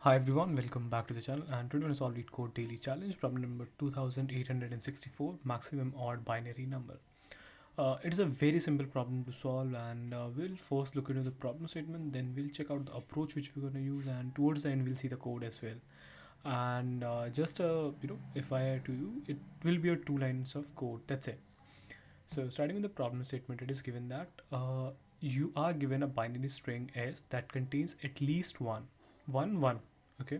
Hi everyone, welcome back to the channel, and today we're going to solve Leetcode daily challenge problem number 2864, maximum odd binary number. It is a very simple problem to solve, and we'll first look into the problem statement, then we'll check out the approach which we're going to use, and towards the end we'll see the code as well. And if I to you, it will be a 2 lines of code. That's it. So starting with the problem statement, it is given that you are given a binary string S that contains at least one. Okay,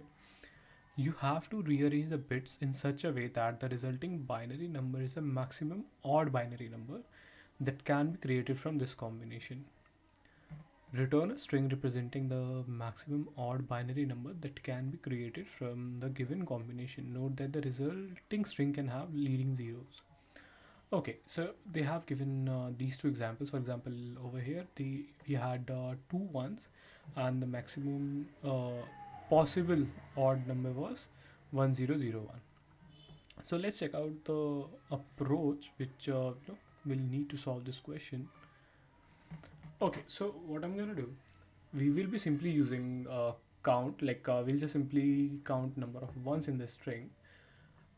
you have to rearrange the bits in such a way that the resulting binary number is a maximum odd binary number that can be created from this combination. Return a string representing the maximum odd binary number that can be created from the given combination. Note that the resulting string can have leading zeros. Okay, so they have given these two examples. For example, over here we had two ones, and the maximum possible odd number was 1001. So let's check out the approach which we'll need to solve this question. Okay, so what I'm gonna do, we will be simply using count. We'll just simply count number of ones in the string,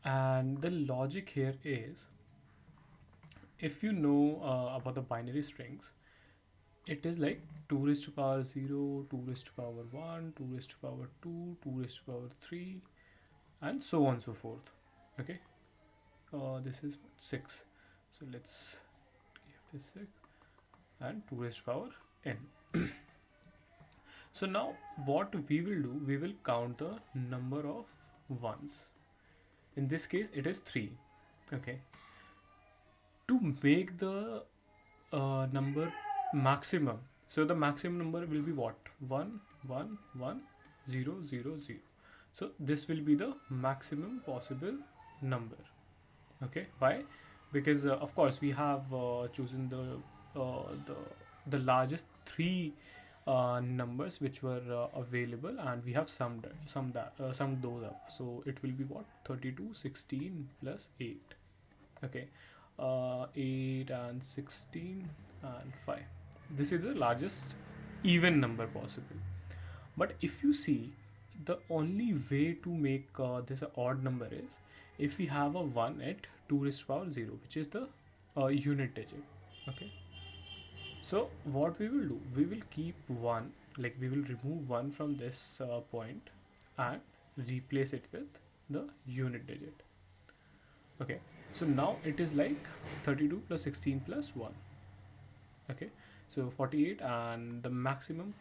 and the logic here is, if you know about the binary strings, it is like 2 raised to power 0, 2 raised to power 1, 2 raised to power 2, 2 raised to power 3, and so on and so forth. Okay, this is 6, so let's give this 6, and 2 raised to power n. So now what we will do, we will count the number of ones. In this case it is 3. Okay, to make the number maximum, so the maximum number will be what? 1 1 1 0 0 0. So this will be the maximum possible number. Okay, why? Because of course we have chosen the largest three numbers which were available, and we have summed those up. So it will be what? 32, 16 plus 8. Okay, 8 and 16 and 5. This is the largest even number possible. But if you see, the only way to make this an odd number is if we have a 1 at 2 raised to power 0, which is the unit digit. Okay, so what we will do, we will keep 1, like we will remove 1 from this point and replace it with the unit digit. Okay, so now it is like 32 plus 16 plus 1. Okay, so 48, and the maximum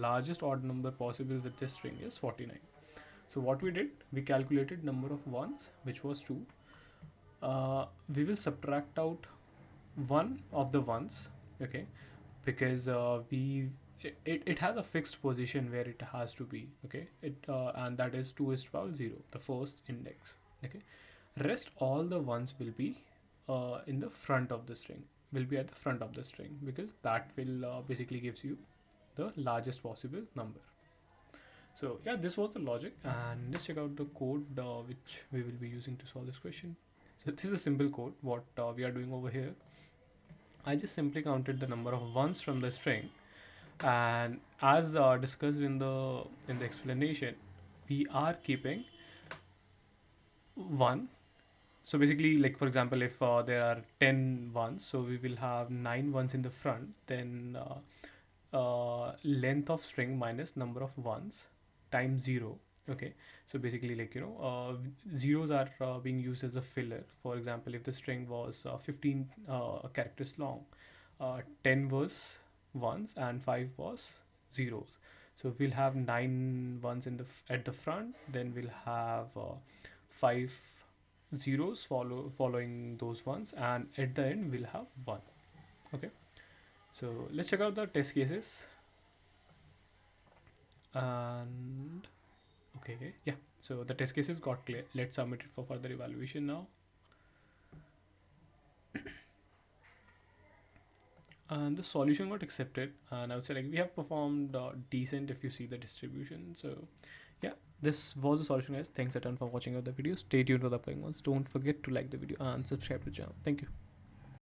largest odd number possible with this string is 49. So what we did, we calculated number of ones, which was 2. We will subtract out one of the ones. Okay, because it has a fixed position where it has to be. Okay, and that is 2 is to power 0, the first index. Okay, rest all the ones will be in the front of the string, will be at the front of the string, because that will basically gives you the largest possible number. So yeah, this was the logic, and let's check out the code which we will be using to solve this question. So this is a simple code. What we are doing over here, I just simply counted the number of ones from the string, and as discussed in the explanation, we are keeping 1. So basically, like for example, if there are 10 ones, so we will have 9 ones in the front, then length of string minus number of ones times 0. Okay, so basically, zeros are being used as a filler. For example, if the string was 15 characters long, 10 was ones and 5 was zeros. So we'll have 9 ones at the front, then we'll have 5 zeros following those ones, and at the end we'll have 1. Okay, so let's check out the test cases. And okay, yeah, so the test cases got clear. Let's submit it for further evaluation now. And the solution got accepted, and I would say like we have performed decent if you see the distribution. So yeah, this was the solution, guys. Thanks a ton for watching out the video. Stay tuned for the upcoming ones. Don't forget to like the video and subscribe to the channel. Thank you.